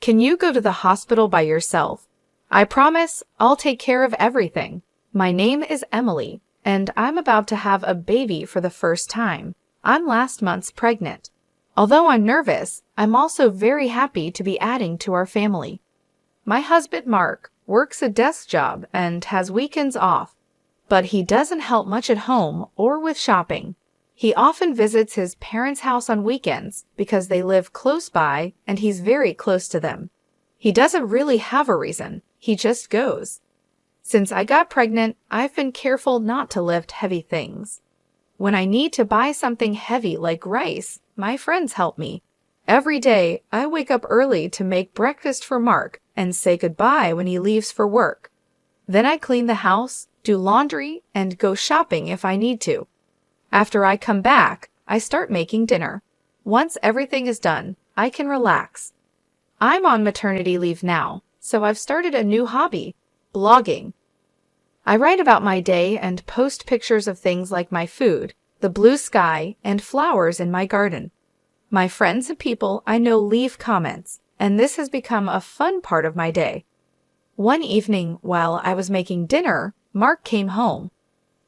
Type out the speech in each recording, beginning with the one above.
Can you go to the hospital by yourself? I promise I'll take care of everything. My name is Emily, and I'm about to have a baby for the first time. I'm last month's pregnant. Although I'm nervous, I'm also very happy to be adding to our family. My husband Mark works a desk job and has weekends off, but he doesn't help much at home or with shopping. He often visits his parents' house on weekends because they live close by and he's very close to them. He doesn't really have a reason, he just goes. Since I got pregnant, I've been careful not to lift heavy things. When I need to buy something heavy like rice, my friends help me. Every day, I wake up early to make breakfast for Mark and say goodbye when he leaves for work. Then I clean the house, do laundry, and go shopping if I need to. After I come back, I start making dinner. Once everything is done, I can relax. I'm on maternity leave now, so I've started a new hobby, blogging. I write about my day and post pictures of things like my food, the blue sky, and flowers in my garden. My friends and people I know leave comments, and this has become a fun part of my day. One evening, while I was making dinner, Mark came home.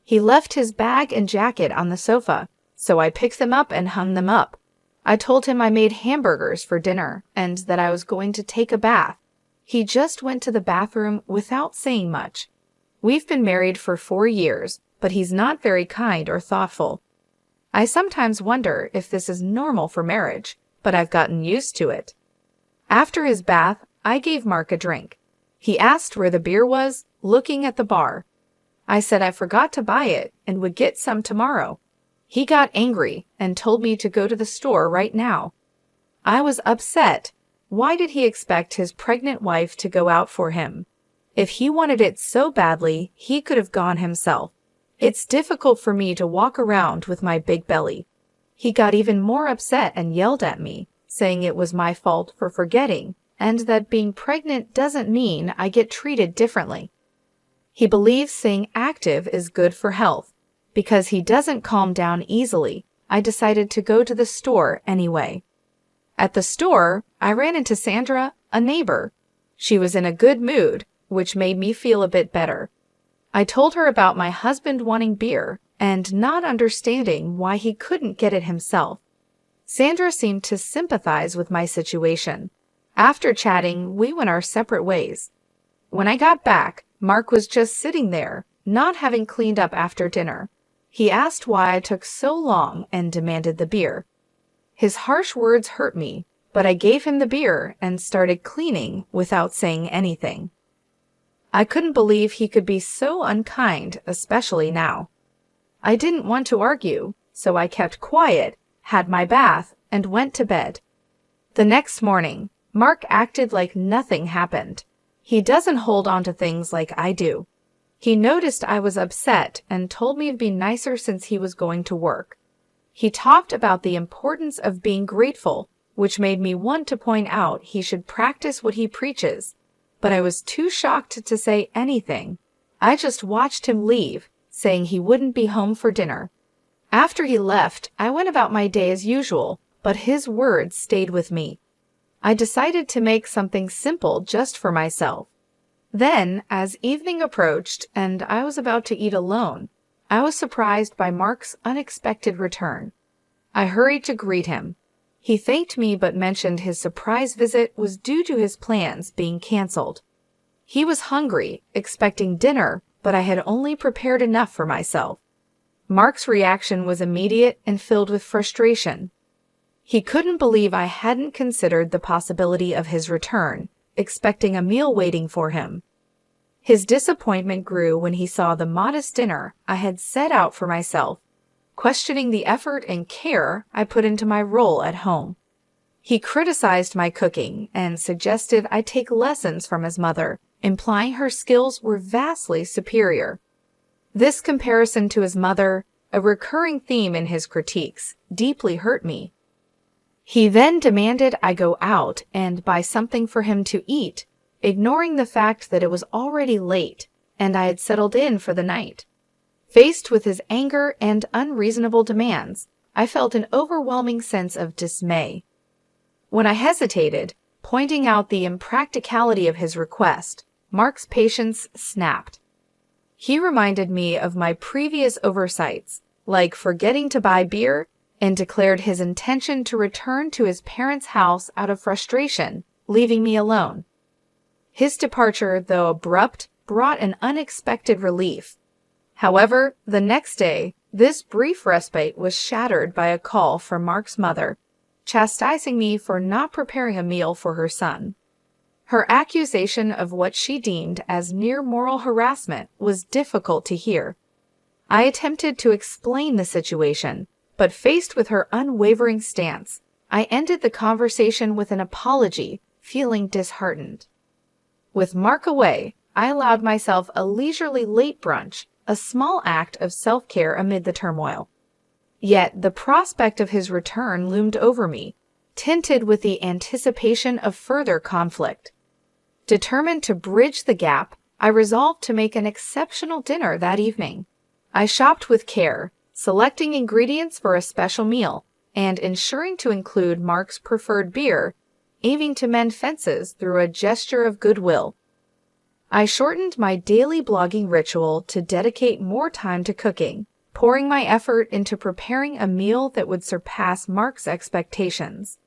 He left his bag and jacket on the sofa, so I picked them up and hung them up. I told him I made hamburgers for dinner and that I was going to take a bath. He just went to the bathroom without saying much. We've been married for 4 years, but he's not very kind or thoughtful. I sometimes wonder if this is normal for marriage, but I've gotten used to it. After his bath, I gave Mark a drink. He asked where the beer was, looking at the bar. I said I forgot to buy it and would get some tomorrow. He got angry and told me to go to the store right now. I was upset. Why did he expect his pregnant wife to go out for him? If he wanted it so badly, he could have gone himself. It's difficult for me to walk around with my big belly. He got even more upset and yelled at me, saying it was my fault for forgetting and that being pregnant doesn't mean I get treated differently. He believes staying active is good for health. Because he doesn't calm down easily, I decided to go to the store anyway. At the store, I ran into Sandra, a neighbor. She was in a good mood, which made me feel a bit better. I told her about my husband wanting beer and not understanding why he couldn't get it himself. Sandra seemed to sympathize with my situation. After chatting, we went our separate ways. When I got back, Mark was just sitting there, not having cleaned up after dinner. He asked why I took so long and demanded the beer. His harsh words hurt me, but I gave him the beer and started cleaning without saying anything. I couldn't believe he could be so unkind, especially now. I didn't want to argue, so I kept quiet, had my bath, and went to bed. The next morning, Mark acted like nothing happened. He doesn't hold on to things like I do. He noticed I was upset and told me to be nicer since he was going to work. He talked about the importance of being grateful, which made me want to point out he should practice what he preaches. But I was too shocked to say anything. I just watched him leave, saying he wouldn't be home for dinner. After he left, I went about my day as usual, but his words stayed with me. I decided to make something simple just for myself. Then, as evening approached and I was about to eat alone, I was surprised by Mark's unexpected return. I hurried to greet him. He thanked me but mentioned his surprise visit was due to his plans being canceled. He was hungry, expecting dinner, but I had only prepared enough for myself. Mark's reaction was immediate and filled with frustration. He couldn't believe I hadn't considered the possibility of his return, expecting a meal waiting for him. His disappointment grew when he saw the modest dinner I had set out for myself, questioning the effort and care I put into my role at home. He criticized my cooking and suggested I take lessons from his mother, implying her skills were vastly superior. This comparison to his mother, a recurring theme in his critiques, deeply hurt me. He then demanded I go out and buy something for him to eat, ignoring the fact that it was already late and I had settled in for the night. Faced with his anger and unreasonable demands, I felt an overwhelming sense of dismay. When I hesitated, Pointing out the impracticality of his request, Mark's patience snapped. He reminded me of my previous oversights, like forgetting to buy beer, and declared his intention to return to his parents' house out of frustration, leaving me alone. His departure, though abrupt, brought an unexpected relief. However, the next day, this brief respite was shattered by a call from Mark's mother, chastising me for not preparing a meal for her son. Her accusation of what she deemed as near moral harassment was difficult to hear. I attempted to explain the situation, but faced with her unwavering stance, I ended the conversation with an apology, feeling disheartened. With Mark away, I allowed myself a leisurely late brunch, a small act of self-care amid the turmoil. Yet the prospect of his return loomed over me, tinted with the anticipation of further conflict. Determined to bridge the gap, I resolved to make an exceptional dinner that evening. I shopped with care, selecting ingredients for a special meal, and ensuring to include Mark's preferred beer, aiming to mend fences through a gesture of goodwill. I shortened my daily blogging ritual to dedicate more time to cooking, pouring my effort into preparing a meal that would surpass Mark's expectations.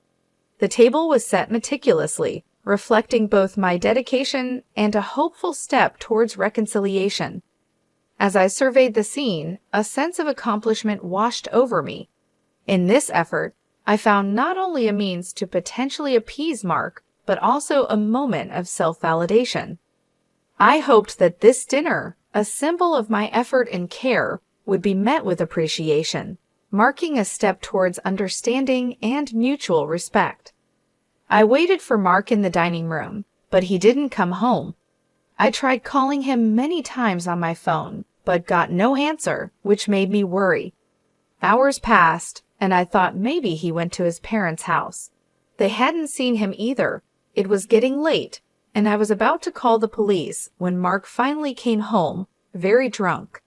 The table was set meticulously, reflecting both my dedication and a hopeful step towards reconciliation. As I surveyed the scene, a sense of accomplishment washed over me. In this effort, I found not only a means to potentially appease Mark, but also a moment of self-validation. I hoped that this dinner, a symbol of my effort and care, would be met with appreciation, marking a step towards understanding and mutual respect. I waited for Mark in the dining room, but he didn't come home. I tried calling him many times on my phone, but got no answer, which made me worry. Hours passed, and I thought maybe he went to his parents' house. They hadn't seen him either. It was getting late, and I was about to call the police when Mark finally came home, very drunk.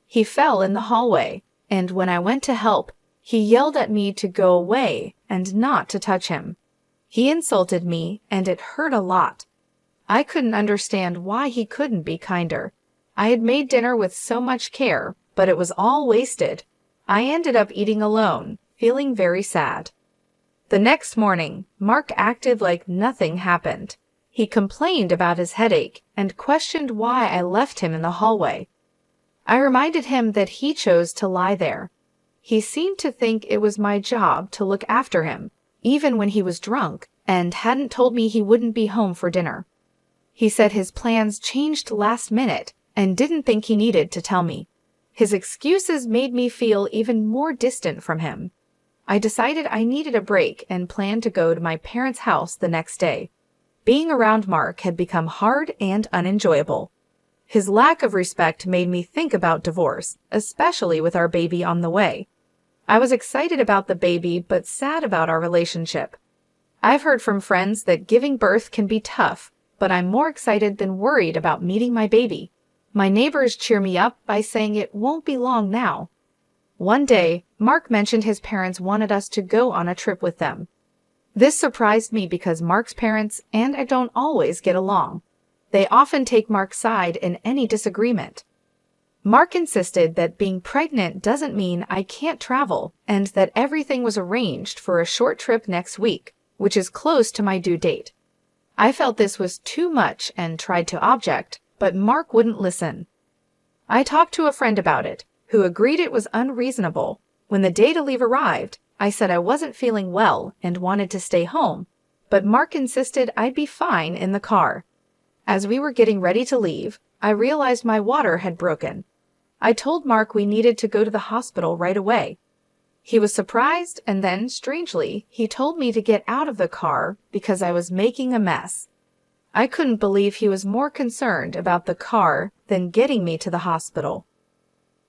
He fell in the hallway, and when I went to help, he yelled at me to go away and not to touch him. He insulted me, and it hurt a lot. I couldn't understand why he couldn't be kinder. I had made dinner with so much care, but it was all wasted. I ended up eating alone, feeling very sad. The next morning, Mark acted like nothing happened. He complained about his headache and questioned why I left him in the hallway. I reminded him that he chose to lie there. He seemed to think it was my job to look after him, even when he was drunk, and hadn't told me he wouldn't be home for dinner. He said his plans changed last minute and didn't think he needed to tell me. His excuses made me feel even more distant from him. I decided I needed a break and planned to go to my parents' house the next day. Being around Mark had become hard and unenjoyable. His lack of respect made me think about divorce, especially with our baby on the way. I was excited about the baby, but sad about our relationship. I've heard from friends that giving birth can be tough, but I'm more excited than worried about meeting my baby. My neighbors cheer me up by saying it won't be long now. One day, Mark mentioned his parents wanted us to go on a trip with them. This surprised me because Mark's parents and I don't always get along. They often take Mark's side in any disagreement. Mark insisted that being pregnant doesn't mean I can't travel and that everything was arranged for a short trip next week, which is close to my due date. I felt this was too much and tried to object, but Mark wouldn't listen. I talked to a friend about it, who agreed it was unreasonable. When the day to leave arrived, I said I wasn't feeling well and wanted to stay home, but Mark insisted I'd be fine in the car. As we were getting ready to leave, I realized my water had broken. I told Mark we needed to go to the hospital right away. He was surprised, and then, strangely, he told me to get out of the car because I was making a mess. I couldn't believe he was more concerned about the car than getting me to the hospital.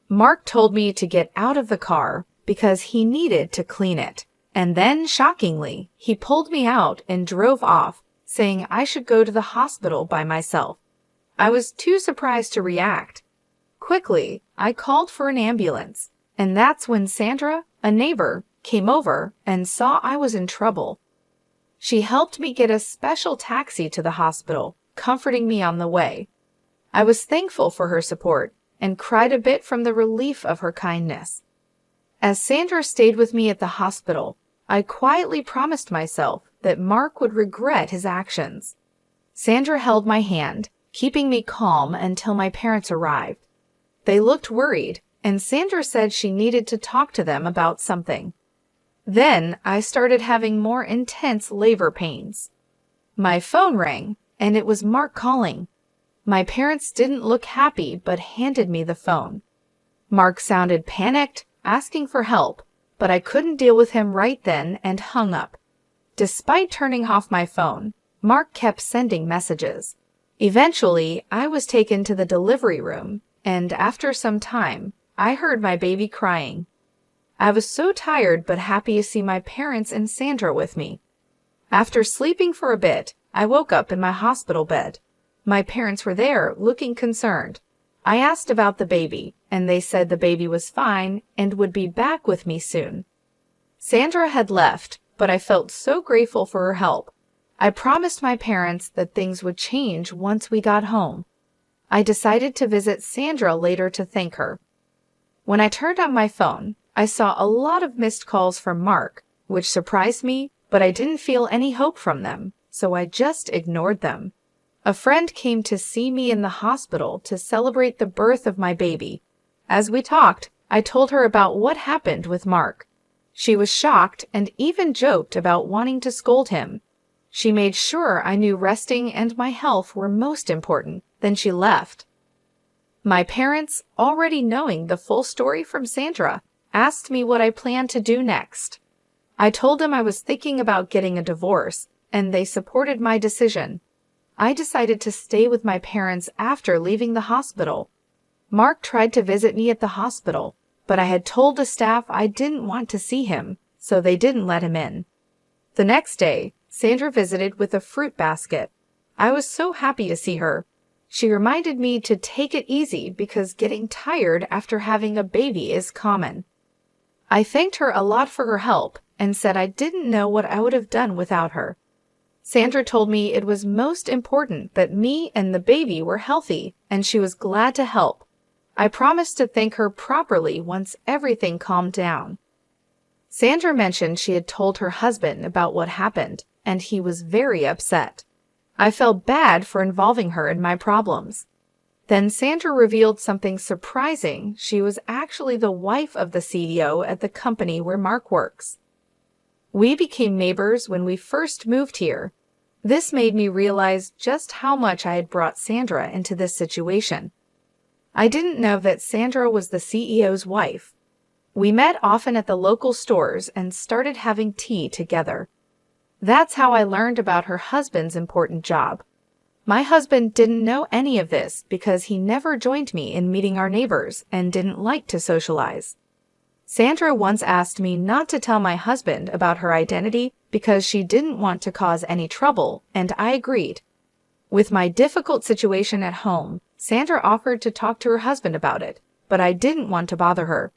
Mark told me to get out of the car because he needed to clean it, and then, shockingly, he pulled me out and drove off, saying I should go to the hospital by myself. I was too surprised to react. Quickly, I called for an ambulance, and that's when Sandra, a neighbor, came over and saw I was in trouble. She helped me get a special taxi to the hospital, comforting me on the way. I was thankful for her support and cried a bit from the relief of her kindness. As Sandra stayed with me at the hospital, I quietly promised myself that Mark would regret his actions. Sandra held my hand, keeping me calm until my parents arrived. They looked worried, and Sandra said she needed to talk to them about something. Then I started having more intense labor pains. My phone rang, and it was Mark calling. My parents didn't look happy but handed me the phone. Mark sounded panicked, asking for help, but I couldn't deal with him right then and hung up. Despite turning off my phone, Mark kept sending messages. Eventually, I was taken to the delivery room, and after some time, I heard my baby crying. I was so tired but happy to see my parents and Sandra with me. After sleeping for a bit, I woke up in my hospital bed. My parents were there, looking concerned. I asked about the baby, and they said the baby was fine and would be back with me soon. Sandra had left, but I felt so grateful for her help. I promised my parents that things would change once we got home. I decided to visit Sandra later to thank her. When I turned on my phone, I saw a lot of missed calls from Mark, which surprised me, but I didn't feel any hope from them, so I just ignored them. A friend came to see me in the hospital to celebrate the birth of my baby. As we talked, I told her about what happened with Mark. She was shocked and even joked about wanting to scold him. She made sure I knew resting and my health were most important, then she left. My parents, already knowing the full story from Sandra, asked me what I planned to do next. I told them I was thinking about getting a divorce, and they supported my decision. I decided to stay with my parents after leaving the hospital. Mark tried to visit me at the hospital, but I had told the staff I didn't want to see him, so they didn't let him in. The next day, Sandra visited with a fruit basket. I was so happy to see her. She reminded me to take it easy because getting tired after having a baby is common. I thanked her a lot for her help and said I didn't know what I would have done without her. Sandra told me it was most important that me and the baby were healthy, and she was glad to help. I promised to thank her properly once everything calmed down. Sandra mentioned she had told her husband about what happened, and he was very upset. I felt bad for involving her in my problems. Then Sandra revealed something surprising. She was actually the wife of the CEO at the company where Mark works. We became neighbors when we first moved here. This made me realize just how much I had brought Sandra into this situation. I didn't know that Sandra was the CEO's wife. We met often at the local stores and started having tea together. That's how I learned about her husband's important job. My husband didn't know any of this because he never joined me in meeting our neighbors and didn't like to socialize. Sandra once asked me not to tell my husband about her identity because she didn't want to cause any trouble, and I agreed. With my difficult situation at home, Sandra offered to talk to her husband about it, but I didn't want to bother her.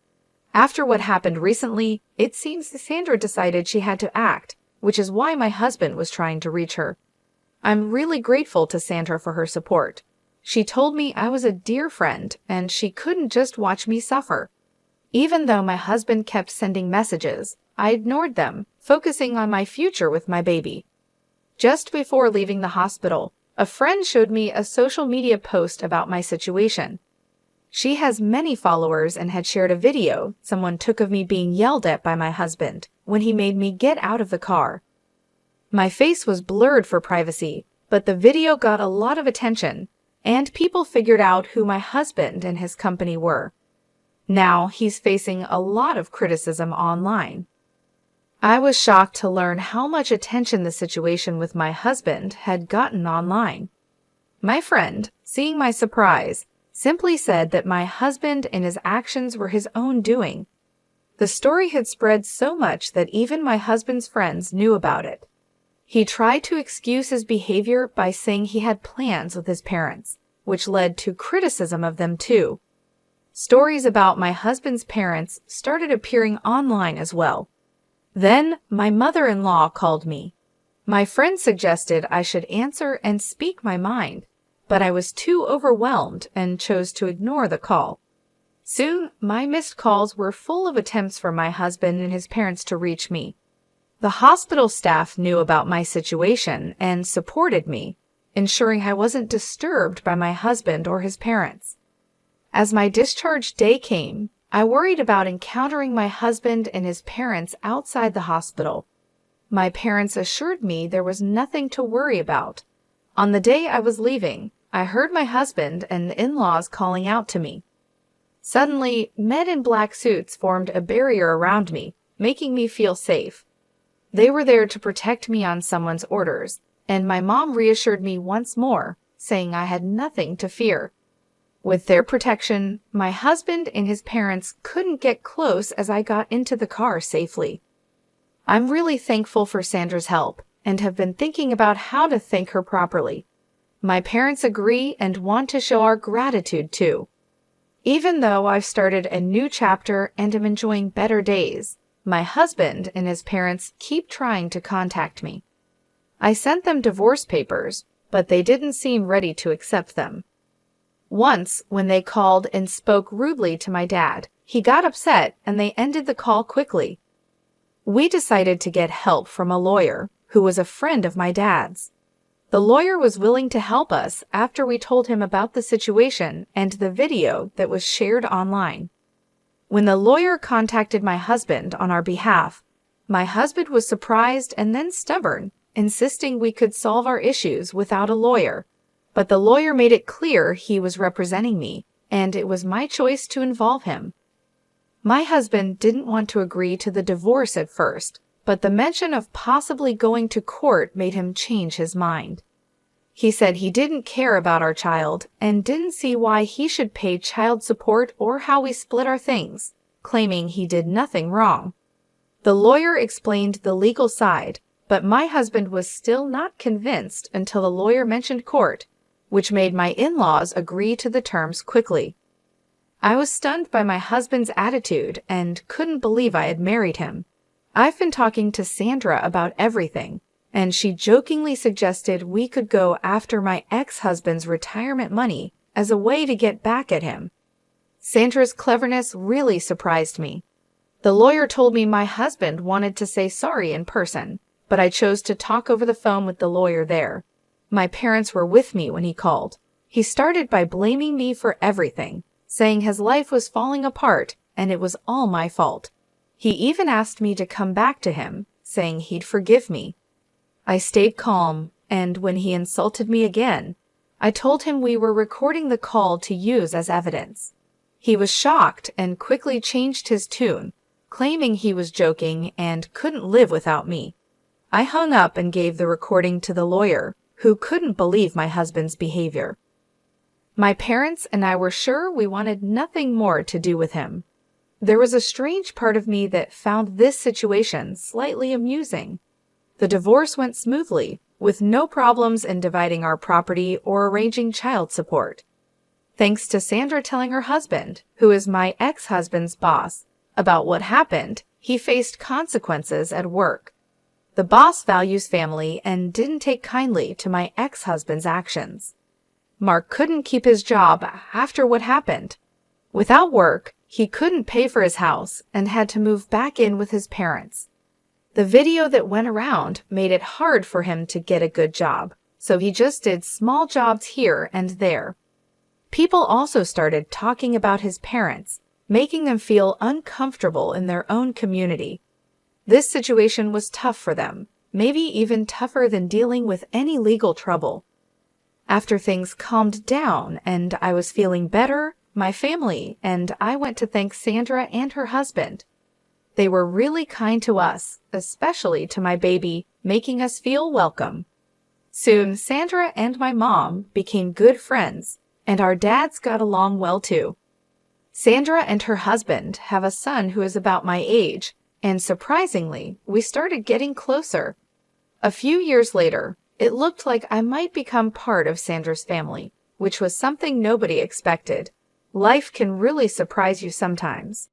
After what happened recently, it seems Sandra decided she had to act, which is why my husband was trying to reach her. I'm really grateful to Sandra for her support. She told me I was a dear friend and she couldn't just watch me suffer. Even though my husband kept sending messages, I ignored them, focusing on my future with my baby. Just before leaving the hospital, a friend showed me a social media post about my situation. She has many followers and had shared a video someone took of me being yelled at by my husband when he made me get out of the car. My face was blurred for privacy, but the video got a lot of attention, and people figured out who my husband and his company were. Now he's facing a lot of criticism online. I was shocked to learn how much attention the situation with my husband had gotten online. My friend, seeing my surprise, simply said that my husband and his actions were his own doing. The story had spread so much that even my husband's friends knew about it. He tried to excuse his behavior by saying he had plans with his parents, which led to criticism of them too. Stories about my husband's parents started appearing online as well. Then my mother-in-law called me. My friend suggested I should answer and speak my mind, but I was too overwhelmed and chose to ignore the call. Soon, my missed calls were full of attempts for my husband and his parents to reach me. The hospital staff knew about my situation and supported me, ensuring I wasn't disturbed by my husband or his parents. As my discharge day came, I worried about encountering my husband and his parents outside the hospital. My parents assured me there was nothing to worry about. On the day I was leaving, I heard my husband and in-laws calling out to me. Suddenly, men in black suits formed a barrier around me, making me feel safe. They were there to protect me on someone's orders, and my mom reassured me once more, saying I had nothing to fear. With their protection, my husband and his parents couldn't get close as I got into the car safely. I'm really thankful for Sandra's help and have been thinking about how to thank her properly. My parents agree and want to show our gratitude too. Even though I've started a new chapter and am enjoying better days, my husband and his parents keep trying to contact me. I sent them divorce papers, but they didn't seem ready to accept them. Once, when they called and spoke rudely to my dad, he got upset and they ended the call quickly. We decided to get help from a lawyer who was a friend of my dad's. The lawyer was willing to help us after we told him about the situation and the video that was shared online. When the lawyer contacted my husband on our behalf, my husband was surprised and then stubborn, insisting we could solve our issues without a lawyer. But the lawyer made it clear he was representing me, and it was my choice to involve him. My husband didn't want to agree to the divorce at first, but the mention of possibly going to court made him change his mind. He said he didn't care about our child and didn't see why he should pay child support or how we split our things, claiming he did nothing wrong. The lawyer explained the legal side, but my husband was still not convinced until the lawyer mentioned court, which made my in-laws agree to the terms quickly. I was stunned by my husband's attitude and couldn't believe I had married him. I've been talking to Sandra about everything, and she jokingly suggested we could go after my ex-husband's retirement money as a way to get back at him. Sandra's cleverness really surprised me. The lawyer told me my husband wanted to say sorry in person, but I chose to talk over the phone with the lawyer there. My parents were with me when he called. He started by blaming me for everything, saying his life was falling apart and it was all my fault. He even asked me to come back to him, saying he'd forgive me. I stayed calm, and when he insulted me again, I told him we were recording the call to use as evidence. He was shocked and quickly changed his tune, claiming he was joking and couldn't live without me. I hung up and gave the recording to the lawyer, who couldn't believe my husband's behavior. My parents and I were sure we wanted nothing more to do with him. There was a strange part of me that found this situation slightly amusing. The divorce went smoothly, with no problems in dividing our property or arranging child support. Thanks to Sandra telling her husband, who is my ex-husband's boss, about what happened, he faced consequences at work. The boss values family and didn't take kindly to my ex-husband's actions. Mark couldn't keep his job after what happened. Without work, he couldn't pay for his house and had to move back in with his parents. The video that went around made it hard for him to get a good job, so he just did small jobs here and there. People also started talking about his parents, making them feel uncomfortable in their own community. This situation was tough for them, maybe even tougher than dealing with any legal trouble. After things calmed down and I was feeling better, my family and I went to thank Sandra and her husband. They were really kind to us, especially to my baby, making us feel welcome. Soon, Sandra and my mom became good friends, and our dads got along well too. Sandra and her husband have a son who is about my age, and surprisingly, we started getting closer. A few years later, it looked like I might become part of Sandra's family, which was something nobody expected. Life can really surprise you sometimes.